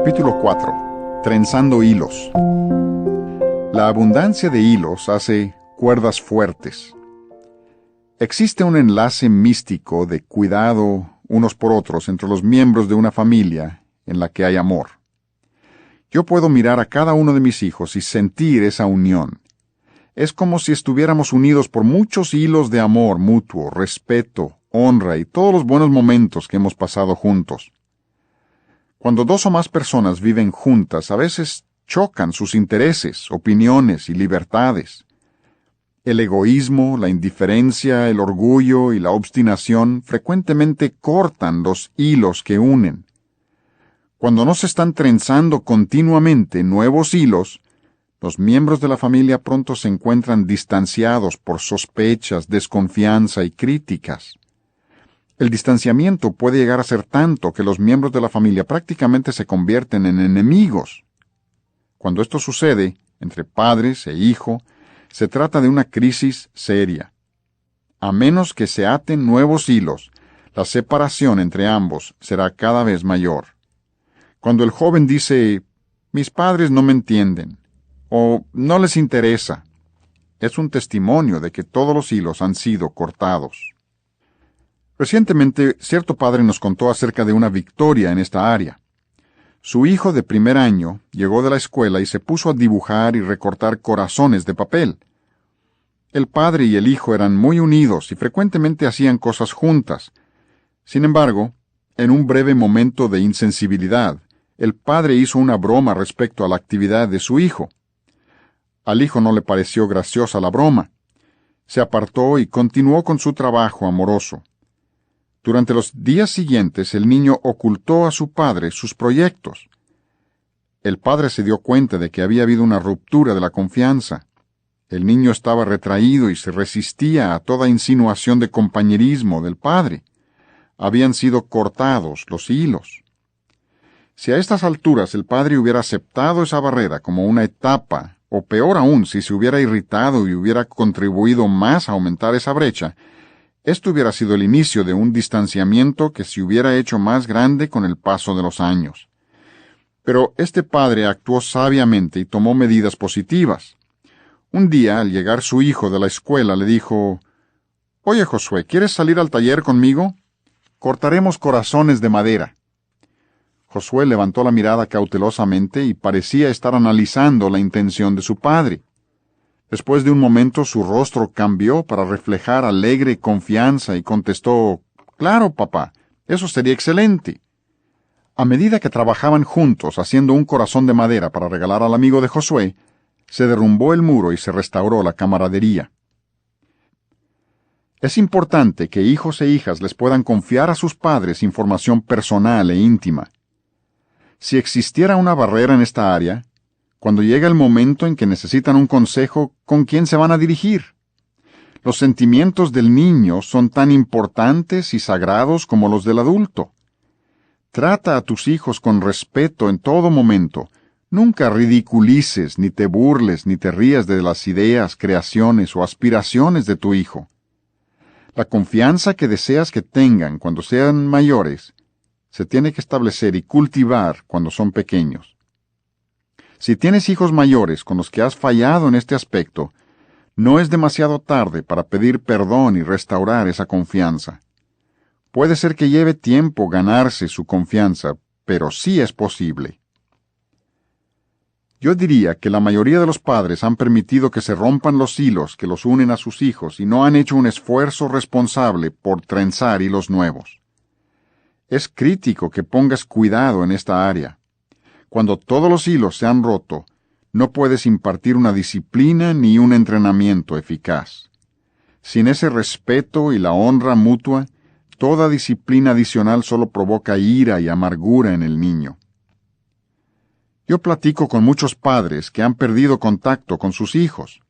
Capítulo 4. Trenzando hilos. La abundancia de hilos hace cuerdas fuertes. Existe un enlace místico de cuidado unos por otros entre los miembros de una familia en la que hay amor. Yo puedo mirar a cada uno de mis hijos y sentir esa unión. Es como si estuviéramos unidos por muchos hilos de amor mutuo, respeto, honra y todos los buenos momentos que hemos pasado juntos. Cuando dos o más personas viven juntas, a veces chocan sus intereses, opiniones y libertades. El egoísmo, la indiferencia, el orgullo y la obstinación frecuentemente cortan los hilos que unen. Cuando no se están trenzando continuamente nuevos hilos, los miembros de la familia pronto se encuentran distanciados por sospechas, desconfianza y críticas. El distanciamiento puede llegar a ser tanto que los miembros de la familia prácticamente se convierten en enemigos. Cuando esto sucede, entre padres e hijo, se trata de una crisis seria. A menos que se aten nuevos hilos, la separación entre ambos será cada vez mayor. Cuando el joven dice, «Mis padres no me entienden», o «no les interesa», es un testimonio de que todos los hilos han sido cortados. Recientemente, cierto padre nos contó acerca de una victoria en esta área. Su hijo de primer año llegó de la escuela y se puso a dibujar y recortar corazones de papel. El padre y el hijo eran muy unidos y frecuentemente hacían cosas juntas. Sin embargo, en un breve momento de insensibilidad, el padre hizo una broma respecto a la actividad de su hijo. Al hijo no le pareció graciosa la broma. Se apartó y continuó con su trabajo amoroso. Durante los días siguientes, el niño ocultó a su padre sus proyectos. El padre se dio cuenta de que había habido una ruptura de la confianza. El niño estaba retraído y se resistía a toda insinuación de compañerismo del padre. Habían sido cortados los hilos. Si a estas alturas el padre hubiera aceptado esa barrera como una etapa, o peor aún, si se hubiera irritado y hubiera contribuido más a aumentar esa brecha, esto hubiera sido el inicio de un distanciamiento que se hubiera hecho más grande con el paso de los años. Pero este padre actuó sabiamente y tomó medidas positivas. Un día, al llegar su hijo de la escuela, le dijo, «Oye, Josué, ¿quieres salir al taller conmigo? Cortaremos corazones de madera». Josué levantó la mirada cautelosamente y parecía estar analizando la intención de su padre. Después de un momento su rostro cambió para reflejar alegre confianza y contestó, «Claro, papá, eso sería excelente». A medida que trabajaban juntos haciendo un corazón de madera para regalar al amigo de Josué, se derrumbó el muro y se restauró la camaradería. Es importante que hijos e hijas les puedan confiar a sus padres información personal e íntima. Si existiera una barrera en esta área, cuando llega el momento en que necesitan un consejo, ¿con quién se van a dirigir? Los sentimientos del niño son tan importantes y sagrados como los del adulto. Trata a tus hijos con respeto en todo momento. Nunca ridiculices, ni te burles, ni te rías de las ideas, creaciones o aspiraciones de tu hijo. La confianza que deseas que tengan cuando sean mayores se tiene que establecer y cultivar cuando son pequeños. Si tienes hijos mayores con los que has fallado en este aspecto, no es demasiado tarde para pedir perdón y restaurar esa confianza. Puede ser que lleve tiempo ganarse su confianza, pero sí es posible. Yo diría que la mayoría de los padres han permitido que se rompan los hilos que los unen a sus hijos y no han hecho un esfuerzo responsable por trenzar hilos nuevos. Es crítico que pongas cuidado en esta área. Cuando todos los hilos se han roto, no puedes impartir una disciplina ni un entrenamiento eficaz. Sin ese respeto y la honra mutua, toda disciplina adicional solo provoca ira y amargura en el niño. Yo platico con muchos padres que han perdido contacto con sus hijos.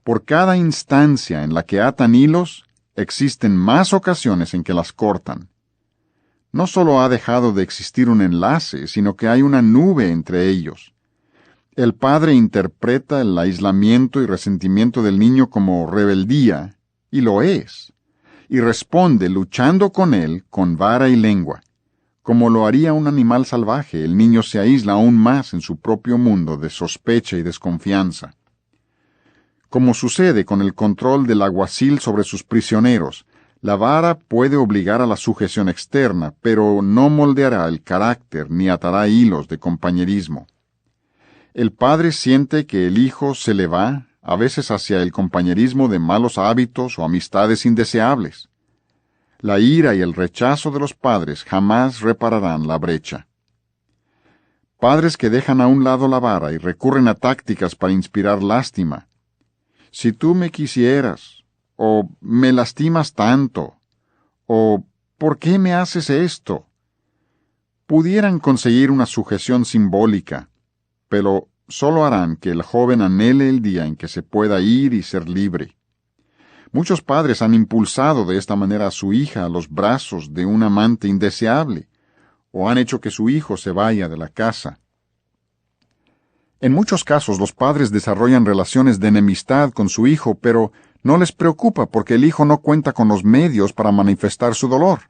Por cada instancia en la que atan hilos, existen más ocasiones en que las cortan. No solo ha dejado de existir un enlace, sino que hay una nube entre ellos. El padre interpreta el aislamiento y resentimiento del niño como rebeldía, y lo es, y responde luchando con él con vara y lengua, Como lo haría un animal salvaje, el niño se aísla aún más en su propio mundo de sospecha y desconfianza. Como sucede con el control del alguacil sobre sus prisioneros, la vara puede obligar a la sujeción externa, pero no moldeará el carácter ni atará hilos de compañerismo. El padre siente que el hijo se le va, a veces hacia el compañerismo de malos hábitos o amistades indeseables. La ira y el rechazo de los padres jamás repararán la brecha. Padres que dejan a un lado la vara y recurren a tácticas para inspirar lástima. Si tú me quisieras, o me lastimas tanto, o ¿por qué me haces esto? Pudieran conseguir una sujeción simbólica, pero solo harán que el joven anhele el día en que se pueda ir y ser libre. Muchos padres han impulsado de esta manera a su hija a los brazos de un amante indeseable, o han hecho que su hijo se vaya de la casa. En muchos casos los padres desarrollan relaciones de enemistad con su hijo, pero no les preocupa porque el hijo no cuenta con los medios para manifestar su dolor.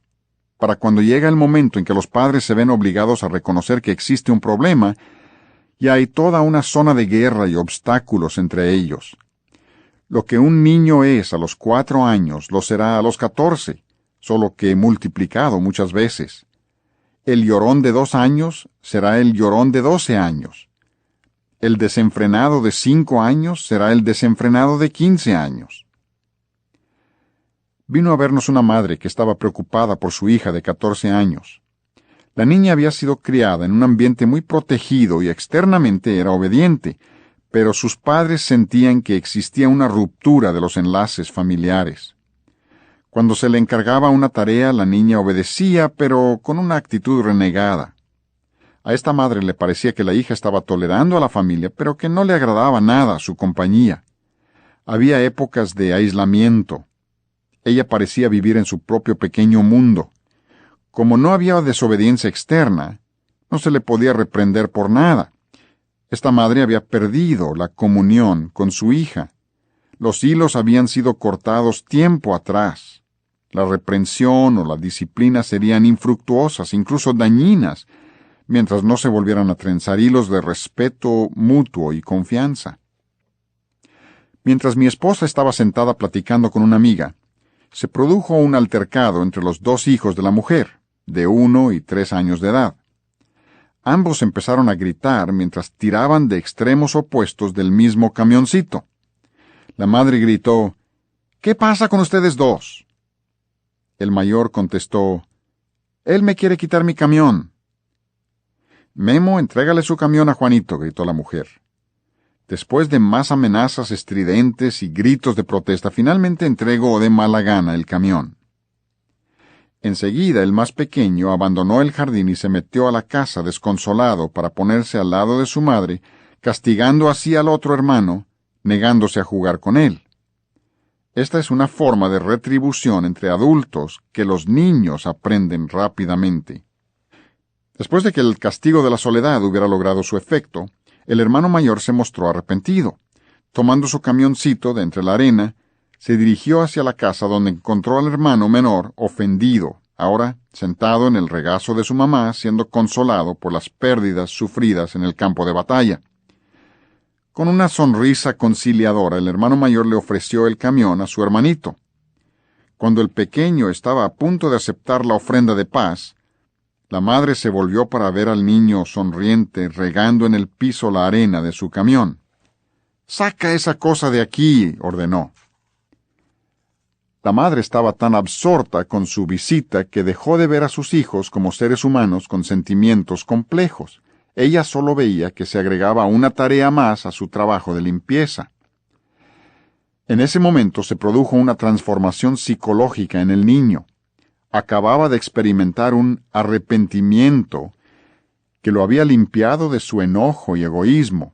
Para cuando llega el momento en que los padres se ven obligados a reconocer que existe un problema, y hay toda una zona de guerra y obstáculos entre ellos. Lo que un niño es a los 4 años lo será a los 14, solo que multiplicado muchas veces. El llorón de 2 años será el llorón de 12 años. El desenfrenado de 5 años será el desenfrenado de 15 años. Vino a vernos una madre que estaba preocupada por su hija de 14 años. La niña había sido criada en un ambiente muy protegido y externamente era obediente, pero sus padres sentían que existía una ruptura de los enlaces familiares. Cuando se le encargaba una tarea, la niña obedecía, pero con una actitud renegada. A esta madre le parecía que la hija estaba tolerando a la familia, pero que no le agradaba nada su compañía. Había épocas de aislamiento. Ella parecía vivir en su propio pequeño mundo. Como no había desobediencia externa, no se le podía reprender por nada. Esta madre había perdido la comunión con su hija. Los hilos habían sido cortados tiempo atrás. La reprensión o la disciplina serían infructuosas, incluso dañinas, mientras no se volvieran a trenzar hilos de respeto mutuo y confianza. Mientras mi esposa estaba sentada platicando con una amiga, se produjo un altercado entre los 2 hijos de la mujer, de 1 y 3 años de edad. Ambos empezaron a gritar mientras tiraban de extremos opuestos del mismo camioncito. La madre gritó, «¿Qué pasa con ustedes dos?» El mayor contestó, «Él me quiere quitar mi camión». «Memo, entrégale su camión a Juanito», gritó la mujer. Después de más amenazas estridentes y gritos de protesta, finalmente entregó de mala gana el camión. Enseguida el más pequeño abandonó el jardín y se metió a la casa desconsolado para ponerse al lado de su madre, castigando así al otro hermano, negándose a jugar con él. Esta es una forma de retribución entre adultos que los niños aprenden rápidamente. Después de que el castigo de la soledad hubiera logrado su efecto, el hermano mayor se mostró arrepentido. Tomando su camioncito de entre la arena, se dirigió hacia la casa donde encontró al hermano menor ofendido, ahora sentado en el regazo de su mamá siendo consolado por las pérdidas sufridas en el campo de batalla. Con una sonrisa conciliadora, el hermano mayor le ofreció el camión a su hermanito. Cuando el pequeño estaba a punto de aceptar la ofrenda de paz, la madre se volvió para ver al niño sonriente regando en el piso la arena de su camión. «Saca esa cosa de aquí», ordenó. La madre estaba tan absorta con su visita que dejó de ver a sus hijos como seres humanos con sentimientos complejos. Ella solo veía que se agregaba una tarea más a su trabajo de limpieza. En ese momento se produjo una transformación psicológica en el niño. Acababa de experimentar un arrepentimiento que lo había limpiado de su enojo y egoísmo.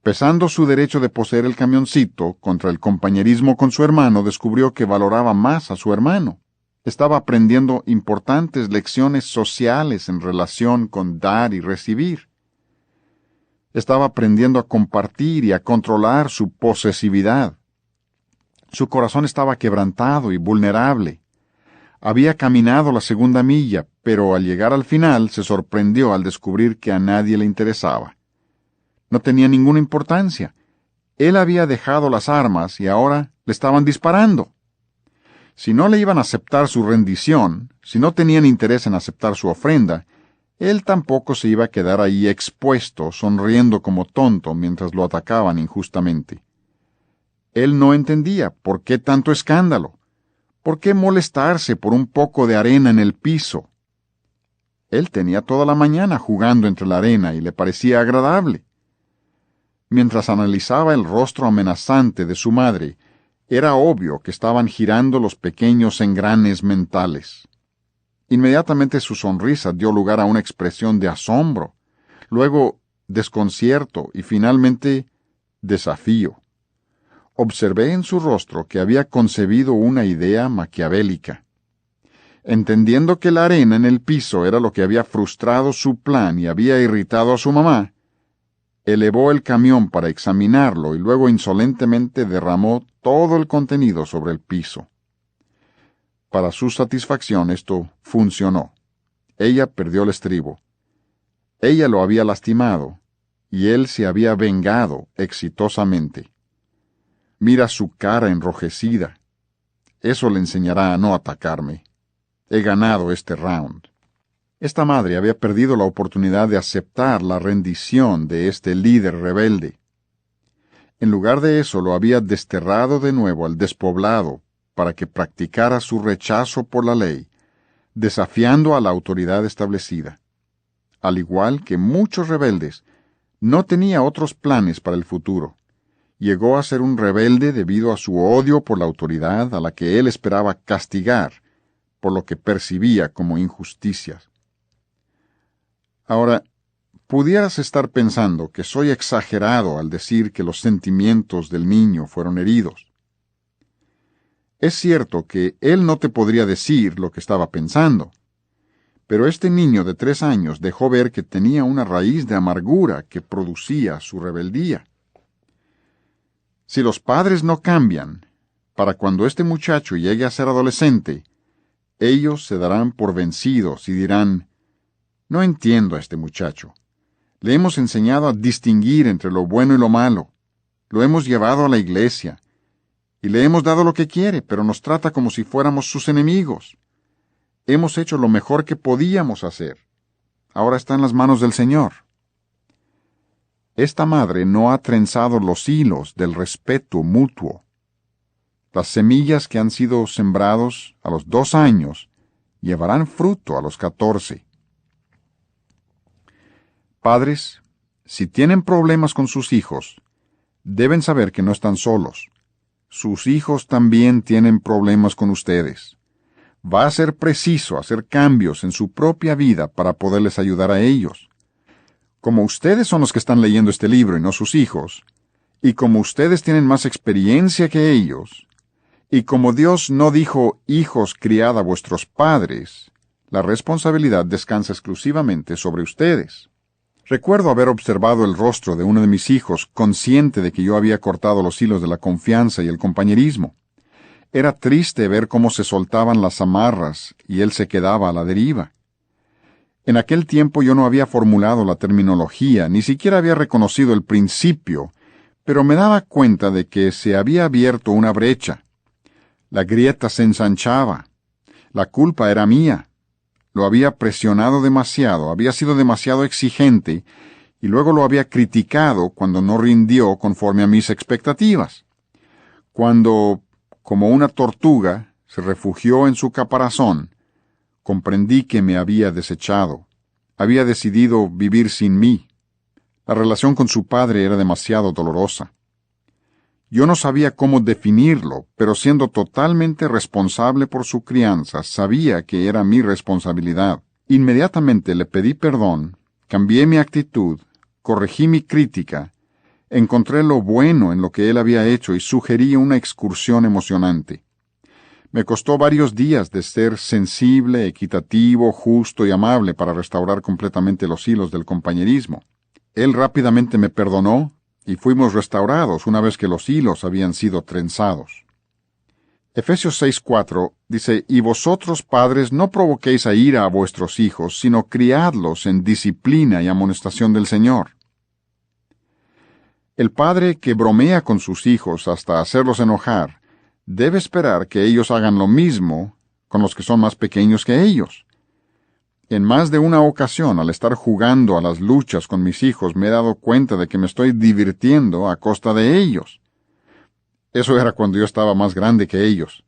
Pesando su derecho de poseer el camioncito contra el compañerismo con su hermano, descubrió que valoraba más a su hermano. Estaba aprendiendo importantes lecciones sociales en relación con dar y recibir. Estaba aprendiendo a compartir y a controlar su posesividad. Su corazón estaba quebrantado y vulnerable. Había caminado la 2ª milla, pero al llegar al final se sorprendió al descubrir que a nadie le interesaba. No tenía ninguna importancia. Él había dejado las armas y ahora le estaban disparando. Si no le iban a aceptar su rendición, si no tenían interés en aceptar su ofrenda, él tampoco se iba a quedar ahí expuesto, sonriendo como tonto mientras lo atacaban injustamente. Él no entendía por qué tanto escándalo, por qué molestarse por un poco de arena en el piso. Él tenía toda la mañana jugando entre la arena y le parecía agradable. Mientras analizaba el rostro amenazante de su madre, era obvio que estaban girando los pequeños engranes mentales. Inmediatamente su sonrisa dio lugar a una expresión de asombro, luego desconcierto y finalmente desafío. Observé en su rostro que había concebido una idea maquiavélica. Entendiendo que la arena en el piso era lo que había frustrado su plan y había irritado a su mamá, elevó el camión para examinarlo y luego insolentemente derramó todo el contenido sobre el piso. Para su satisfacción esto funcionó. Ella perdió el estribo. Ella lo había lastimado y él se había vengado exitosamente. Mira su cara enrojecida. Eso le enseñará a no atacarme. He ganado este round. Esta madre había perdido la oportunidad de aceptar la rendición de este líder rebelde. En lugar de eso, lo había desterrado de nuevo al despoblado para que practicara su rechazo por la ley, desafiando a la autoridad establecida. Al igual que muchos rebeldes, no tenía otros planes para el futuro. Llegó a ser un rebelde debido a su odio por la autoridad a la que él esperaba castigar por lo que percibía como injusticias. Ahora, pudieras estar pensando que soy exagerado al decir que los sentimientos del niño fueron heridos. Es cierto que él no te podría decir lo que estaba pensando, pero este niño de 3 años dejó ver que tenía una raíz de amargura que producía su rebeldía. Si los padres no cambian, para cuando este muchacho llegue a ser adolescente, ellos se darán por vencidos y dirán: no entiendo a este muchacho. Le hemos enseñado a distinguir entre lo bueno y lo malo. Lo hemos llevado a la iglesia. Y le hemos dado lo que quiere, pero nos trata como si fuéramos sus enemigos. Hemos hecho lo mejor que podíamos hacer. Ahora está en las manos del Señor. Esta madre no ha trenzado los hilos del respeto mutuo. Las semillas que han sido sembrados a los 2 años llevarán fruto a los 14. Padres, si tienen problemas con sus hijos, deben saber que no están solos. Sus hijos también tienen problemas con ustedes. Va a ser preciso hacer cambios en su propia vida para poderles ayudar a ellos. Como ustedes son los que están leyendo este libro y no sus hijos, y como ustedes tienen más experiencia que ellos, y como Dios no dijo: hijos, criad a vuestros padres, la responsabilidad descansa exclusivamente sobre ustedes. Recuerdo haber observado el rostro de uno de mis hijos, consciente de que yo había cortado los hilos de la confianza y el compañerismo. Era triste ver cómo se soltaban las amarras y él se quedaba a la deriva. En aquel tiempo yo no había formulado la terminología, ni siquiera había reconocido el principio, pero me daba cuenta de que se había abierto una brecha. La grieta se ensanchaba. La culpa era mía. Lo había presionado demasiado, había sido demasiado exigente, y luego lo había criticado cuando no rindió conforme a mis expectativas. Cuando, como una tortuga, se refugió en su caparazón, comprendí que me había desechado. Había decidido vivir sin mí. La relación con su padre era demasiado dolorosa. Yo no sabía cómo definirlo, pero siendo totalmente responsable por su crianza, sabía que era mi responsabilidad. Inmediatamente le pedí perdón, cambié mi actitud, corregí mi crítica, encontré lo bueno en lo que él había hecho y sugerí una excursión emocionante. Me costó varios días de ser sensible, equitativo, justo y amable para restaurar completamente los hilos del compañerismo. Él rápidamente me perdonó, y fuimos restaurados una vez que los hilos habían sido trenzados. Efesios 6:4 dice, «Y vosotros, padres, no provoquéis a ira a vuestros hijos, sino criadlos en disciplina y amonestación del Señor». El padre que bromea con sus hijos hasta hacerlos enojar, debe esperar que ellos hagan lo mismo con los que son más pequeños que ellos. En más de una ocasión, al estar jugando a las luchas con mis hijos, me he dado cuenta de que me estoy divirtiendo a costa de ellos. Eso era cuando yo estaba más grande que ellos.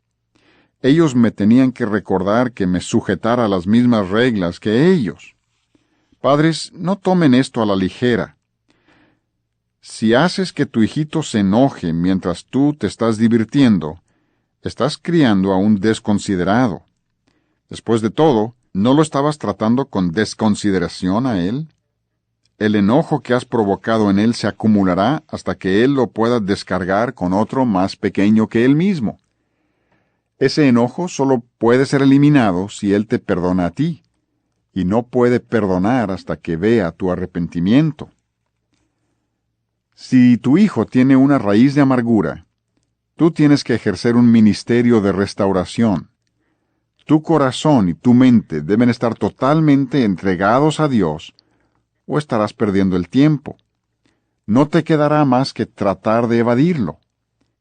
Ellos me tenían que recordar que me sujetara a las mismas reglas que ellos. Padres, no tomen esto a la ligera. Si haces que tu hijito se enoje mientras tú te estás divirtiendo, estás criando a un desconsiderado. Después de todo, ¿no lo estabas tratando con desconsideración a él? El enojo que has provocado en él se acumulará hasta que él lo pueda descargar con otro más pequeño que él mismo. Ese enojo solo puede ser eliminado si él te perdona a ti, y no puede perdonar hasta que vea tu arrepentimiento. Si tu hijo tiene una raíz de amargura, tú tienes que ejercer un ministerio de restauración. Tu corazón y tu mente deben estar totalmente entregados a Dios, o estarás perdiendo el tiempo. No te quedará más que tratar de evadirlo.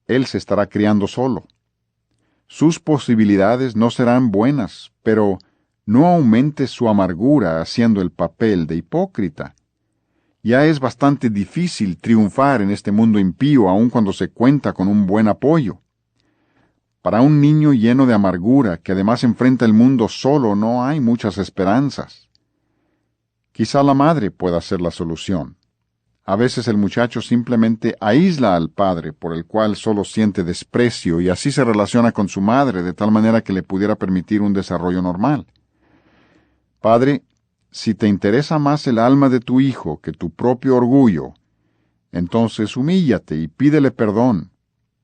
Él se estará criando solo. Sus posibilidades no serán buenas, pero no aumentes su amargura haciendo el papel de hipócrita. Ya es bastante difícil triunfar en este mundo impío aun cuando se cuenta con un buen apoyo. Para un niño lleno de amargura que además enfrenta el mundo solo no hay muchas esperanzas. Quizá la madre pueda ser la solución. A veces el muchacho simplemente aísla al padre por el cual solo siente desprecio y así se relaciona con su madre de tal manera que le pudiera permitir un desarrollo normal. Padre, si te interesa más el alma de tu hijo que tu propio orgullo, entonces humíllate y pídele perdón,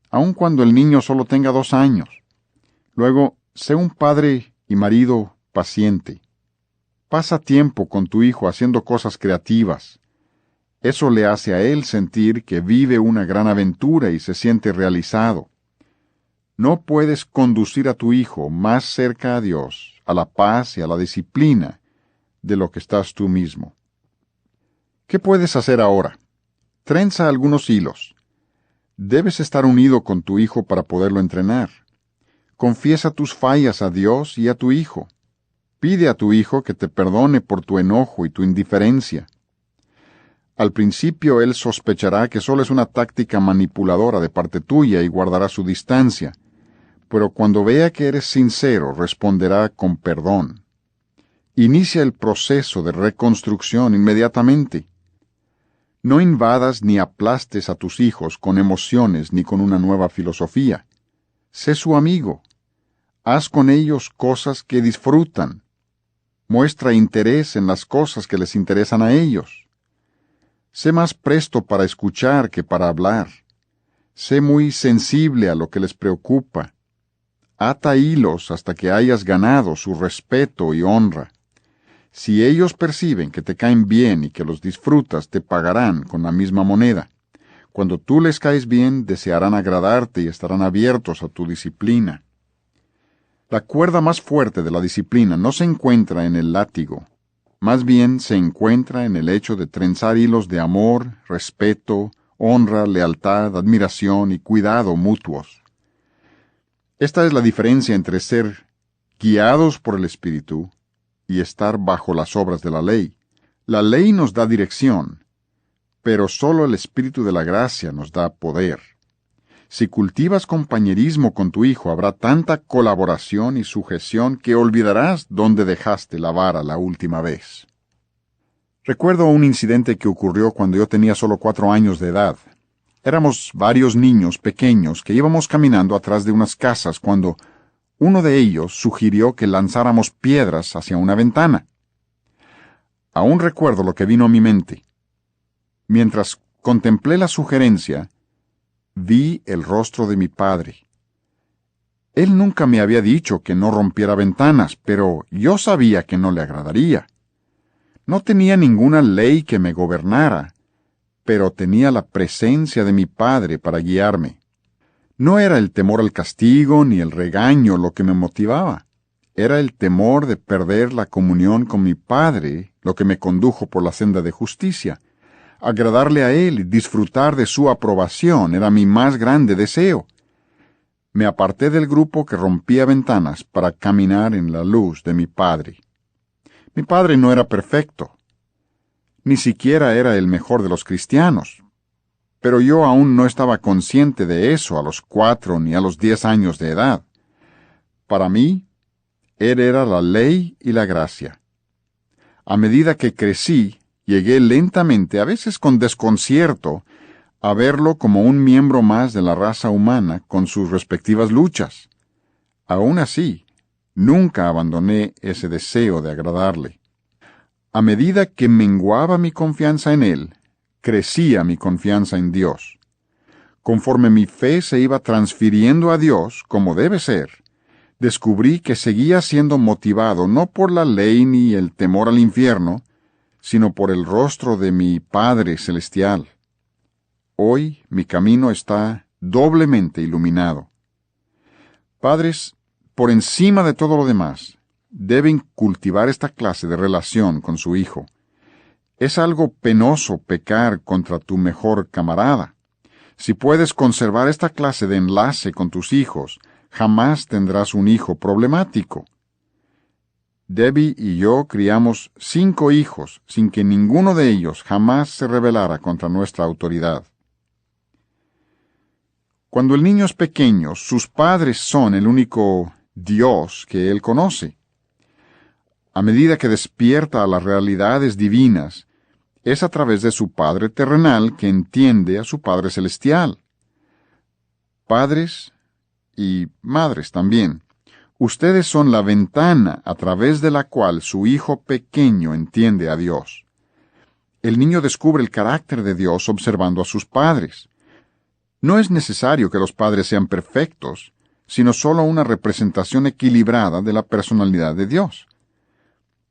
aun cuando el niño solo tenga 2 años. Luego, sé un padre y marido paciente. Pasa tiempo con tu hijo haciendo cosas creativas. Eso le hace a él sentir que vive una gran aventura y se siente realizado. No puedes conducir a tu hijo más cerca a Dios, a la paz y a la disciplina, de lo que estás tú mismo. ¿Qué puedes hacer ahora? Trenza algunos hilos. Debes estar unido con tu hijo para poderlo entrenar. Confiesa tus fallas a Dios y a tu hijo. Pide a tu hijo que te perdone por tu enojo y tu indiferencia. Al principio él sospechará que solo es una táctica manipuladora de parte tuya y guardará su distancia, pero cuando vea que eres sincero responderá con perdón. Inicia el proceso de reconstrucción inmediatamente. No invadas ni aplastes a tus hijos con emociones ni con una nueva filosofía. Sé su amigo. Haz con ellos cosas que disfrutan. Muestra interés en las cosas que les interesan a ellos. Sé más presto para escuchar que para hablar. Sé muy sensible a lo que les preocupa. Ata hilos hasta que hayas ganado su respeto y honra. Si ellos perciben que te caen bien y que los disfrutas, te pagarán con la misma moneda. Cuando tú les caes bien, desearán agradarte y estarán abiertos a tu disciplina. La cuerda más fuerte de la disciplina no se encuentra en el látigo. Más bien se encuentra en el hecho de trenzar hilos de amor, respeto, honra, lealtad, admiración y cuidado mutuos. Esta es la diferencia entre ser guiados por el Espíritu y estar bajo las obras de la ley. La ley nos da dirección, pero solo el Espíritu de la gracia nos da poder. Si cultivas compañerismo con tu hijo, habrá tanta colaboración y sujeción que olvidarás dónde dejaste la vara la última vez. Recuerdo un incidente que ocurrió cuando yo tenía solo 4 años de edad. Éramos varios niños pequeños que íbamos caminando atrás de unas casas cuando uno de ellos sugirió que lanzáramos piedras hacia una ventana. Aún recuerdo lo que vino a mi mente. Mientras contemplé la sugerencia, vi el rostro de mi padre. Él nunca me había dicho que no rompiera ventanas, pero yo sabía que no le agradaría. No tenía ninguna ley que me gobernara, pero tenía la presencia de mi padre para guiarme. No era el temor al castigo ni el regaño lo que me motivaba. Era el temor de perder la comunión con mi Padre lo que me condujo por la senda de justicia. Agradarle a Él y disfrutar de su aprobación era mi más grande deseo. Me aparté del grupo que rompía ventanas para caminar en la luz de mi Padre. Mi Padre no era perfecto. Ni siquiera era el mejor de los cristianos. Pero yo aún no estaba consciente de eso a los 4 ni a los 10 años de edad. Para mí, Él era la ley y la gracia. A medida que crecí, llegué lentamente, a veces con desconcierto, a verlo como un miembro más de la raza humana con sus respectivas luchas. Aún así, nunca abandoné ese deseo de agradarle. A medida que menguaba mi confianza en Él, crecía mi confianza en Dios. Conforme mi fe se iba transfiriendo a Dios, como debe ser, descubrí que seguía siendo motivado no por la ley ni el temor al infierno, sino por el rostro de mi Padre Celestial. Hoy mi camino está doblemente iluminado. Padres, por encima de todo lo demás, deben cultivar esta clase de relación con su hijo. Es algo penoso pecar contra tu mejor camarada. Si puedes conservar esta clase de enlace con tus hijos, jamás tendrás un hijo problemático. Debbie y yo criamos 5 hijos sin que ninguno de ellos jamás se rebelara contra nuestra autoridad. Cuando el niño es pequeño, sus padres son el único Dios que él conoce. A medida que despierta a las realidades divinas, es a través de su Padre terrenal que entiende a su Padre celestial. Padres y madres también, ustedes son la ventana a través de la cual su hijo pequeño entiende a Dios. El niño descubre el carácter de Dios observando a sus padres. No es necesario que los padres sean perfectos, sino solo una representación equilibrada de la personalidad de Dios.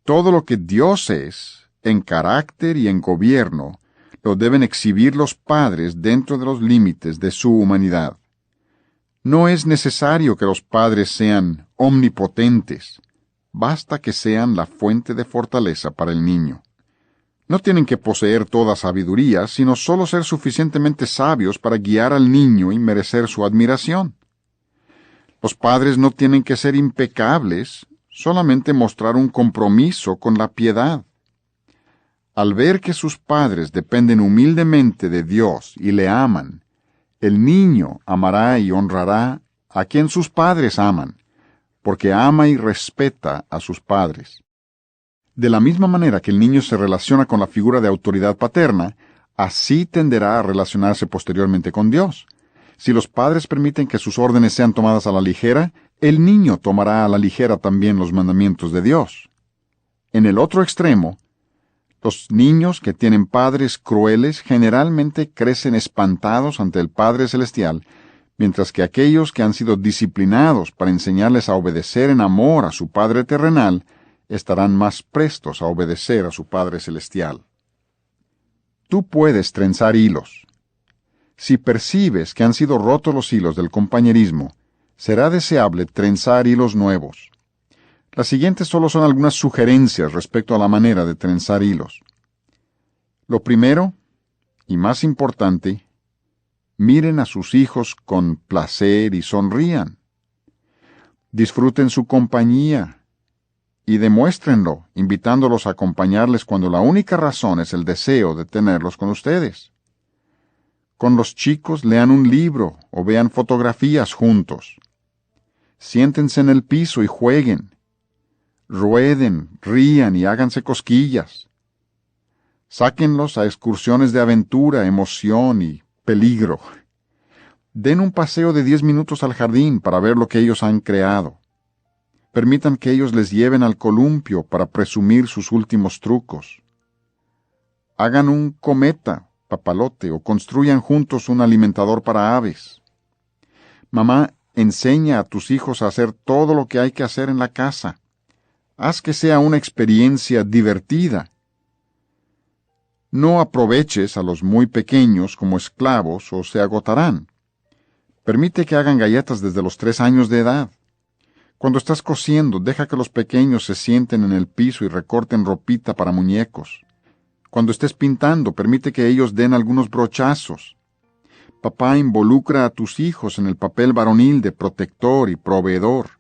Todo lo que Dios es, en carácter y en gobierno, lo deben exhibir los padres dentro de los límites de su humanidad. No es necesario que los padres sean omnipotentes, basta que sean la fuente de fortaleza para el niño. No tienen que poseer toda sabiduría, sino solo ser suficientemente sabios para guiar al niño y merecer su admiración. Los padres no tienen que ser impecables, solamente mostrar un compromiso con la piedad. Al ver que sus padres dependen humildemente de Dios y le aman, el niño amará y honrará a quien sus padres aman, porque ama y respeta a sus padres. De la misma manera que el niño se relaciona con la figura de autoridad paterna, así tenderá a relacionarse posteriormente con Dios. Si los padres permiten que sus órdenes sean tomadas a la ligera, el niño tomará a la ligera también los mandamientos de Dios. En el otro extremo, los niños que tienen padres crueles generalmente crecen espantados ante el Padre Celestial, mientras que aquellos que han sido disciplinados para enseñarles a obedecer en amor a su Padre terrenal, estarán más prestos a obedecer a su Padre Celestial. Tú puedes trenzar hilos. Si percibes que han sido rotos los hilos del compañerismo, será deseable trenzar hilos nuevos. Las siguientes solo son algunas sugerencias respecto a la manera de trenzar hilos. Lo primero, y más importante, miren a sus hijos con placer y sonrían. Disfruten su compañía y demuéstrenlo, invitándolos a acompañarles cuando la única razón es el deseo de tenerlos con ustedes. Con los chicos lean un libro o vean fotografías juntos. Siéntense en el piso y jueguen. Rueden, rían y háganse cosquillas. Sáquenlos a excursiones de aventura, emoción y peligro. Den un paseo de 10 minutos al jardín para ver lo que ellos han creado. Permitan que ellos les lleven al columpio para presumir sus últimos trucos. Hagan un cometa, papalote, o construyan juntos un alimentador para aves. Mamá, enseña a tus hijos a hacer todo lo que hay que hacer en la casa. Haz que sea una experiencia divertida. No aproveches a los muy pequeños como esclavos o se agotarán. Permite que hagan galletas desde los 3 años de edad. Cuando estás cosiendo, deja que los pequeños se sienten en el piso y recorten ropita para muñecos. Cuando estés pintando, permite que ellos den algunos brochazos. Papá, involucra a tus hijos en el papel varonil de protector y proveedor.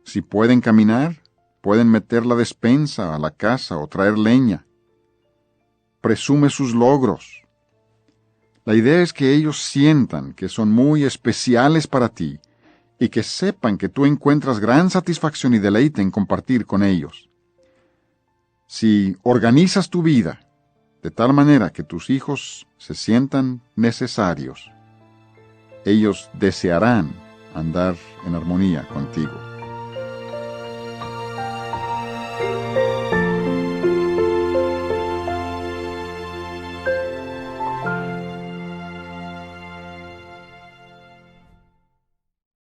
Si pueden caminar, pueden meter la despensa a la casa o traer leña. Presume sus logros. La idea es que ellos sientan que son muy especiales para ti y que sepan que tú encuentras gran satisfacción y deleite en compartir con ellos. Si organizas tu vida de tal manera que tus hijos se sientan necesarios, ellos desearán andar en armonía contigo.